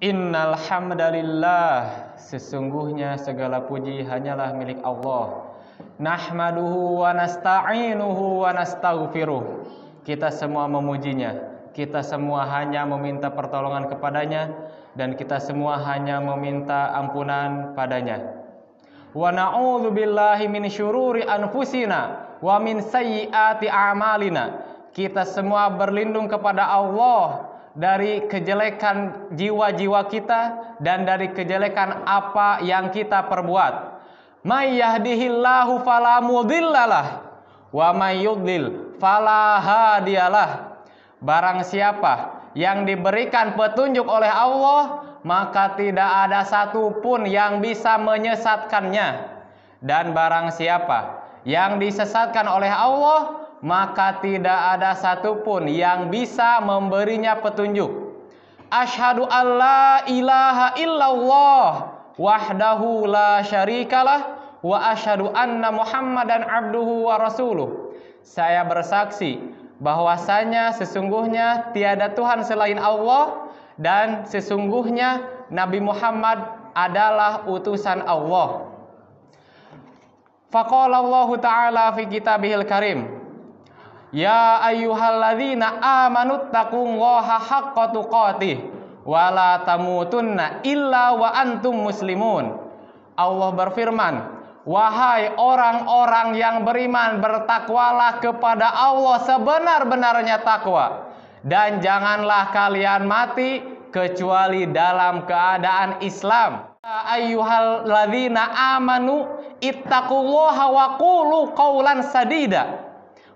Innal hamdalillah, sesungguhnya segala puji hanyalah milik Allah. Nahmaduhu wa nasta'inuhu wa nastaghfiruh. Kita semua memujinya, kita semua hanya meminta pertolongan kepadanya, dan kita semua hanya meminta ampunan padanya. Wa na'udzu billahi min syururi anfusina wa min sayyiati a'malina. Kita semua berlindung kepada Allah dari kejelekan jiwa-jiwa kita dan dari kejelekan apa yang kita perbuat. May yahdihillahu fala mudhillalah wa may yudlil fala hadiyalah. Barang siapa yang diberikan petunjuk oleh Allah, maka tidak ada satupun yang bisa menyesatkannya. Dan barang siapa yang disesatkan oleh Allah, maka tidak ada satupun yang bisa memberinya petunjuk. Asyhadu alla ilaha illallah wahdahu la syarikalah wa asyhadu anna Muhammadan abduhu wa rasuluh. Saya bersaksi bahwasanya sesungguhnya tiada Tuhan selain Allah, dan sesungguhnya Nabi Muhammad adalah utusan Allah. Faqala Allah Ta'ala fi kitabihil karim, ya ayyuhalladzina amanu taqullaha haqqa tuqatih wa la tamutunna illa wa antum muslimun. Allah berfirman, wahai orang-orang yang beriman, bertakwalah kepada Allah sebenar-benarnya takwa, dan janganlah kalian mati kecuali dalam keadaan Islam. Ya ayyuhalladzina amanu ittaqullaha wa qulu qawlan sadida.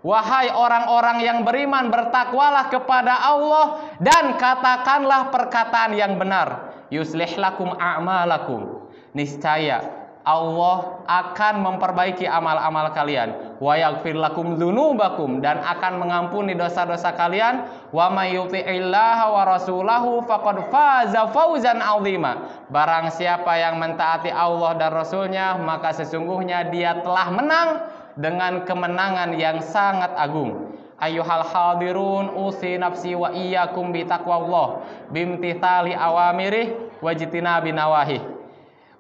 Wahai orang-orang yang beriman, bertakwalah kepada Allah dan katakanlah perkataan yang benar. Yuslih lakum a'malakum. Niscaya Allah akan memperbaiki amal-amal kalian. Wa yaghfir lakum dzunubakum, dan akan mengampuni dosa-dosa kalian. Wa may yuti'illaha wa rasulahu faqad faza fawzan 'azima. Barang siapa yang mentaati Allah dan Rasulnya, maka sesungguhnya dia telah menang dengan kemenangan yang sangat agung. Ayyuhal hadirun, usi nafsi wa iyyakum bi taqwallah bimtithali awamirih wajtinabi nawahih.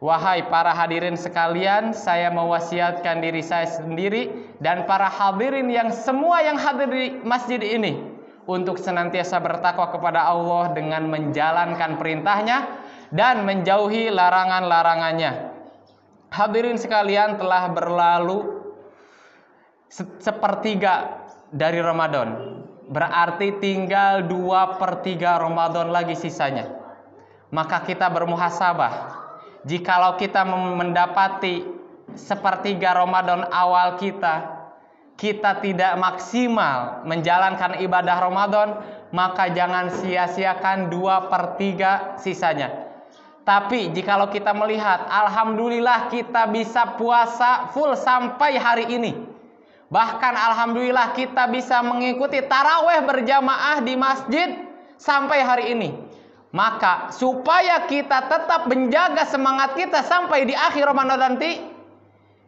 Wahai para hadirin sekalian, saya mewasiatkan diri saya sendiri dan para hadirin yang semua yang hadir di masjid ini untuk senantiasa bertakwa kepada Allah dengan menjalankan perintahnya dan menjauhi larangan-larangannya. Hadirin sekalian, telah berlalu sepertiga dari Ramadan, berarti tinggal 2/3 Ramadan lagi sisanya. Maka kita bermuhasabah, jikalau kita mendapati sepertiga Ramadan awal kita tidak maksimal menjalankan ibadah Ramadan, maka jangan sia-siakan 2/3 sisanya. Tapi jikalau kita melihat, alhamdulillah kita bisa puasa full sampai hari ini, bahkan alhamdulillah kita bisa mengikuti taraweh berjamaah di masjid sampai hari ini, maka supaya kita tetap menjaga semangat kita sampai di akhir Ramadan nanti,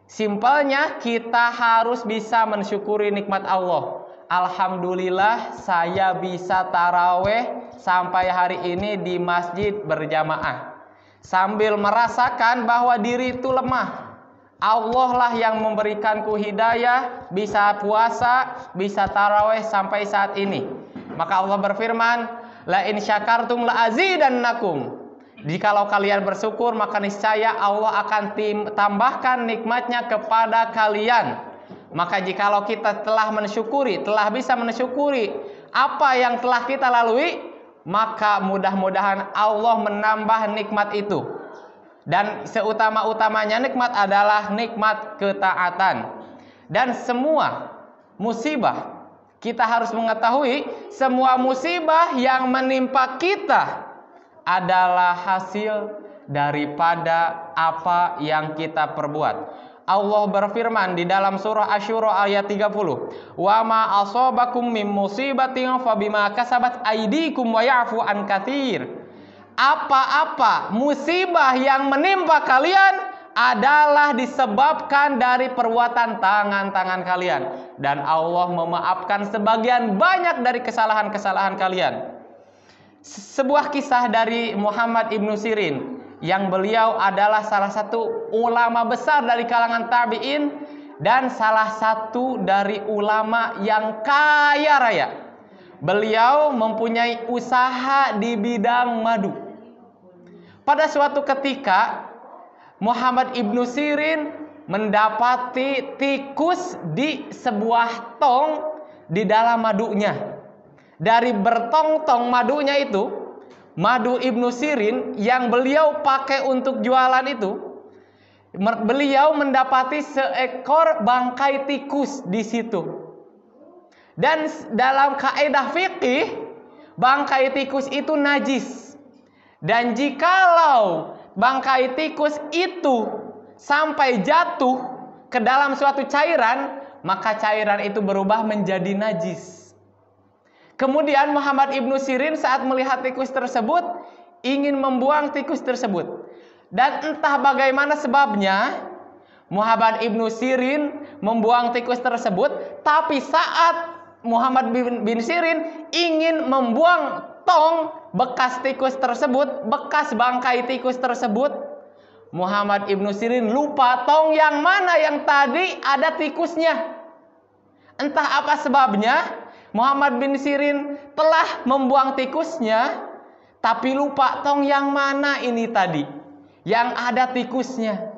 simpelnya kita harus bisa mensyukuri nikmat Allah. Alhamdulillah saya bisa taraweh sampai hari ini di masjid berjamaah, sambil merasakan bahwa diri itu lemah. Allah lah yang memberikanku hidayah, bisa puasa, bisa taraweh sampai saat ini. Maka Allah berfirman, la in syakartum la azidannakum. Jikalau kalian bersyukur, maka niscaya Allah akan tambahkan nikmatnya kepada kalian. Maka jikalau kita telah mensyukuri, telah bisa mensyukuri apa yang telah kita lalui, maka mudah-mudahan Allah menambah nikmat itu. Dan seutama-utamanya nikmat adalah nikmat ketaatan. Dan semua musibah, kita harus mengetahui, semua musibah yang menimpa kita adalah hasil daripada apa yang kita perbuat. Allah berfirman di dalam surah Asy-Syura ayat 30, wa ma asabakum min musibatin fabima kasabat aydikum wa ya'fu an katsir. Apa-apa musibah yang menimpa kalian adalah disebabkan dari perbuatan tangan-tangan kalian, dan Allah memaafkan sebagian banyak dari kesalahan-kesalahan kalian. Sebuah kisah dari Muhammad ibnu Sirin, yang beliau adalah salah satu ulama besar dari kalangan tabi'in dan salah satu dari ulama yang kaya raya. Beliau mempunyai usaha di bidang madu. Pada suatu ketika Muhammad ibnu Sirin mendapati tikus di sebuah tong di dalam madunya. Dari bertong-tong madunya itu, madu ibnu Sirin yang beliau pakai untuk jualan itu, beliau mendapati seekor bangkai tikus di situ. Dan dalam kaidah fikih, bangkai tikus itu najis. Dan jikalau bangkai tikus itu sampai jatuh ke dalam suatu cairan, maka cairan itu berubah menjadi najis. Kemudian Muhammad ibnu Sirin saat melihat tikus tersebut ingin membuang tikus tersebut. Dan entah bagaimana sebabnya Muhammad ibnu Sirin membuang tikus tersebut. Tapi saat Muhammad bin Sirin ingin membuang tong bekas tikus tersebut, bekas bangkai tikus tersebut, Muhammad ibnu Sirin lupa tong yang mana yang tadi ada tikusnya. Entah apa sebabnya Muhammad bin Sirin telah membuang tikusnya, tapi lupa tong yang mana ini tadi yang ada tikusnya.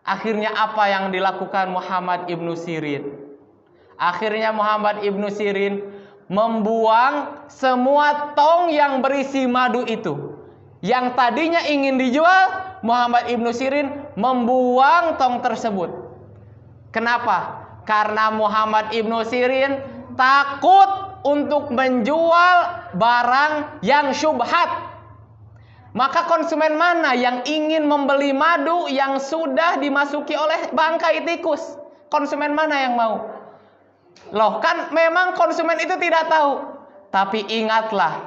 Akhirnya apa yang dilakukan Muhammad ibnu Sirin? Akhirnya Muhammad ibnu Sirin membuang semua tong yang berisi madu itu. Yang tadinya ingin dijual, Muhammad ibnu Sirin membuang tong tersebut. Kenapa? Karena Muhammad ibnu Sirin takut untuk menjual barang yang syubhat. Maka konsumen mana yang ingin membeli madu yang sudah dimasuki oleh bangkai tikus? Konsumen mana yang mau? Loh, kan memang konsumen itu tidak tahu. Tapi ingatlah,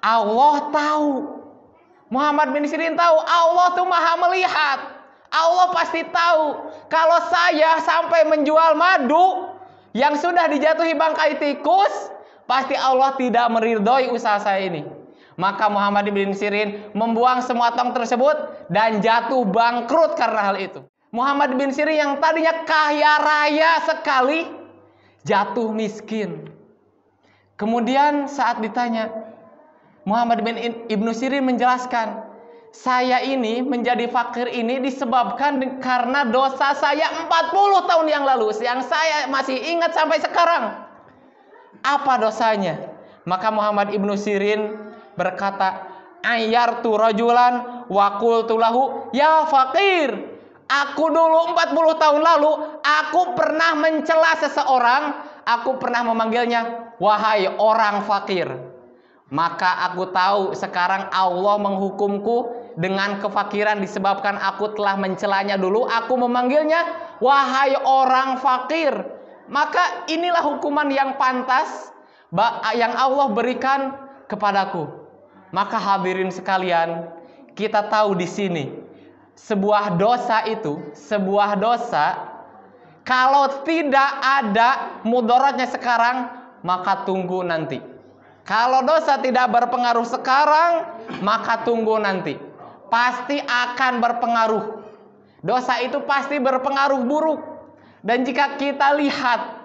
Allah tahu. Muhammad bin Sirin tahu, Allah tuh maha melihat. Allah pasti tahu kalau saya sampai menjual madu yang sudah dijatuhi bangkai tikus, pasti Allah tidak meridhoi usaha saya ini. Maka Muhammad bin Sirin membuang semua tong tersebut dan jatuh bangkrut karena hal itu. Muhammad bin Sirin yang tadinya kaya raya sekali, jatuh miskin. Kemudian saat ditanya, Muhammad bin ibnu Sirin menjelaskan, saya ini menjadi fakir ini disebabkan karena dosa saya 40 tahun yang lalu, yang saya masih ingat sampai sekarang. Apa dosanya? Maka Muhammad ibnu Sirin berkata, ayyartu rajulan wa qultu lahu ya fakir. Aku dulu 40 tahun lalu, aku pernah mencela seseorang, aku pernah memanggilnya wahai orang fakir. Maka aku tahu sekarang Allah menghukumku dengan kefakiran disebabkan aku telah mencelanya dulu. Aku memanggilnya wahai orang fakir. Maka inilah hukuman yang pantas yang Allah berikan kepadaku. Maka hadirin sekalian, kita tahu di sini sebuah dosa itu, sebuah dosa kalau tidak ada mudaratnya sekarang, maka tunggu nanti. Kalau dosa tidak berpengaruh sekarang, maka tunggu nanti. Pasti akan berpengaruh. Dosa itu pasti berpengaruh buruk. Dan jika kita lihat,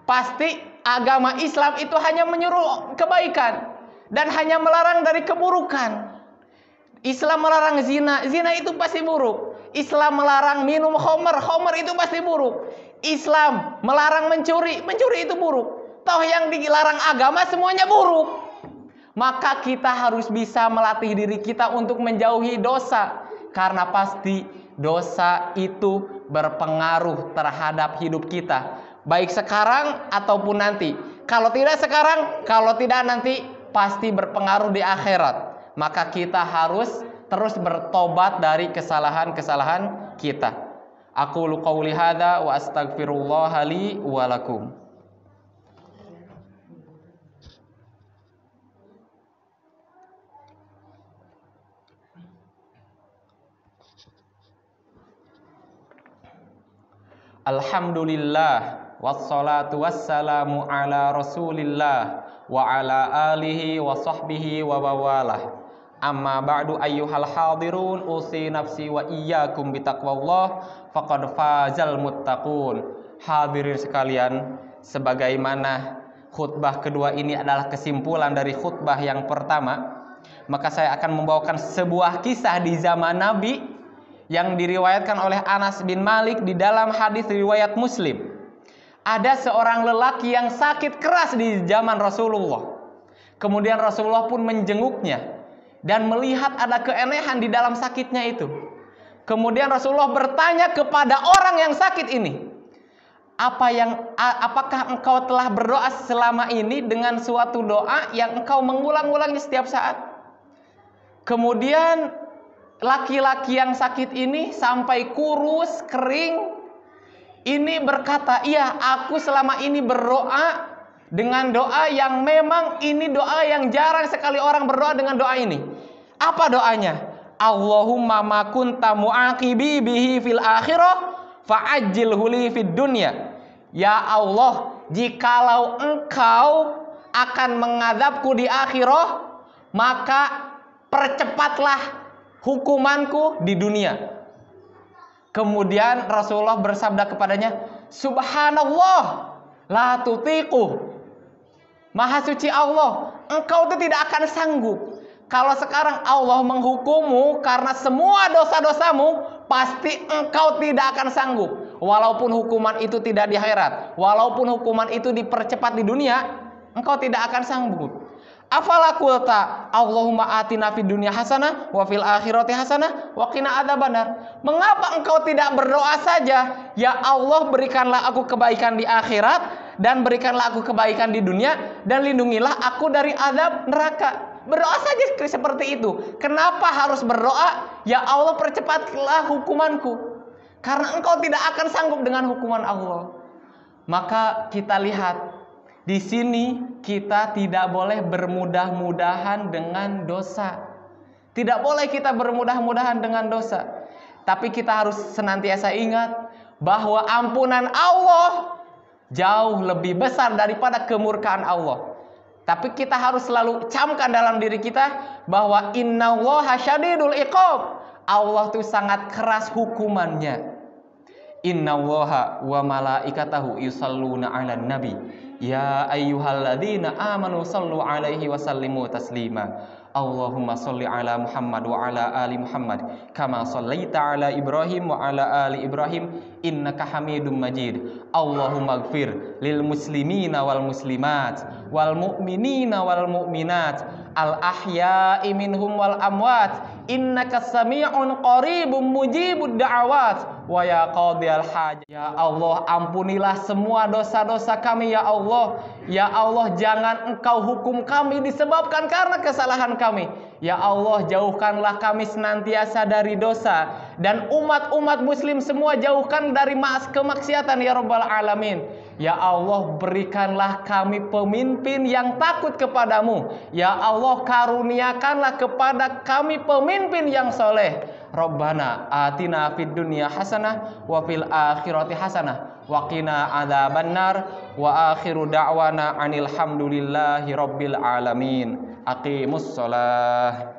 pasti agama Islam itu hanya menyuruh kebaikan dan hanya melarang dari keburukan. Islam melarang zina, zina itu pasti buruk. Islam melarang minum khamr, khamr itu pasti buruk. Islam melarang mencuri, mencuri itu buruk. Toh yang dilarang agama semuanya buruk. Maka kita harus bisa melatih diri kita untuk menjauhi dosa. Karena pasti dosa itu berpengaruh terhadap hidup kita. Baik sekarang ataupun nanti. Kalau tidak sekarang, kalau tidak nanti, pasti berpengaruh di akhirat. Maka kita harus terus bertobat dari kesalahan-kesalahan kita. Aqulu qouli hadza wa astaghfirullaha li wa lakum. Alhamdulillah wassalatu wassalamu ala Rasulillah wa ala alihi wa sahbihi wa bawalah. Amma ba'du ayyuhal hadirun, usi nafsi wa iyyakum bitaqwallah faqad fazal muttaqun. Hadirin sekalian, sebagaimana khutbah kedua ini adalah kesimpulan dari khutbah yang pertama, maka saya akan membawakan sebuah kisah di zaman Nabi yang diriwayatkan oleh Anas bin Malik di dalam hadis riwayat Muslim. Ada seorang lelaki yang sakit keras di zaman Rasulullah. Kemudian Rasulullah pun menjenguknya dan melihat ada keanehan di dalam sakitnya itu. Kemudian Rasulullah bertanya kepada orang yang sakit ini, apakah engkau telah berdoa selama ini dengan suatu doa yang engkau mengulang-ulangnya setiap saat? Kemudian laki-laki yang sakit ini sampai kurus, kering, ini berkata, iya, aku selama ini berdoa dengan doa yang memang ini doa yang jarang sekali orang berdoa dengan doa ini. Apa doanya? Allahumma ma kunta mu'aqibi bihi fil akhirah fa'ajjilhu li fid dunya. Ya Allah, jikalau engkau akan mengadabku di akhirah, maka percepatlah hukumanku di dunia. Kemudian Rasulullah bersabda kepadanya, Subhanallah, la tutiqu. Maha suci Allah, engkau itu tidak akan sanggup. Kalau sekarang Allah menghukummu karena semua dosa-dosamu, pasti engkau tidak akan sanggup. Walaupun hukuman itu tidak di akhirat, walaupun hukuman itu dipercepat di dunia, engkau tidak akan sanggup. Afala qulta Allahumma atina fid dunya hasanah wa fil akhirati hasanah wa qina adzabannar. Mengapa engkau tidak berdoa saja, ya Allah, berikanlah aku kebaikan di akhirat dan berikanlah aku kebaikan di dunia dan lindungilah aku dari azab neraka. Berdoa saja seperti itu. Kenapa harus berdoa, ya Allah, percepatlah hukumanku? Karena engkau tidak akan sanggup dengan hukuman Allah. Maka kita lihat di sini, kita tidak boleh bermudah-mudahan dengan dosa. Tidak boleh kita bermudah-mudahan dengan dosa. Tapi kita harus senantiasa ingat bahwa ampunan Allah jauh lebih besar daripada kemurkaan Allah. Tapi kita harus selalu camkan dalam diri kita bahwa innallaha syadidul iqab. Allah itu sangat keras hukumannya. Innallaha wa malaikatahu yusalluna 'alan nabi. Ya ayyuhalladzina amanu sallu alaihi wa sallimu taslima. Allahumma salli ala Muhammad wa ala ali Muhammad kama sallaita ala Ibrahim wa ala ali Ibrahim innaka Hamidum Majid. Allahumma ighfir lil muslimina wal muslimat wal mu'minina wal mu'minat al ahya'i minhum wal amwat innaka sami'un qaribum mujibud da'awat wa ya qadiyal hajat. Ya Allah, ampunilah semua dosa-dosa kami, ya Allah. Ya Allah, jangan engkau hukum kami disebabkan karena kesalahan kami. Ya Allah, jauhkanlah kami senantiasa dari dosa, dan umat-umat muslim semua jauhkan dari kemaksiatan, ya Rabbal Alamin. Ya Allah, berikanlah kami pemimpin yang takut kepadamu. Ya Allah, karuniakanlah kepada kami pemimpin yang soleh. Rabbana atina fid dunya hasanah wa fil akhirati hasanah wa qina adzabannar wa akhiru da'wana anil hamdulillahi rabbil alamin. Aqimus shalah.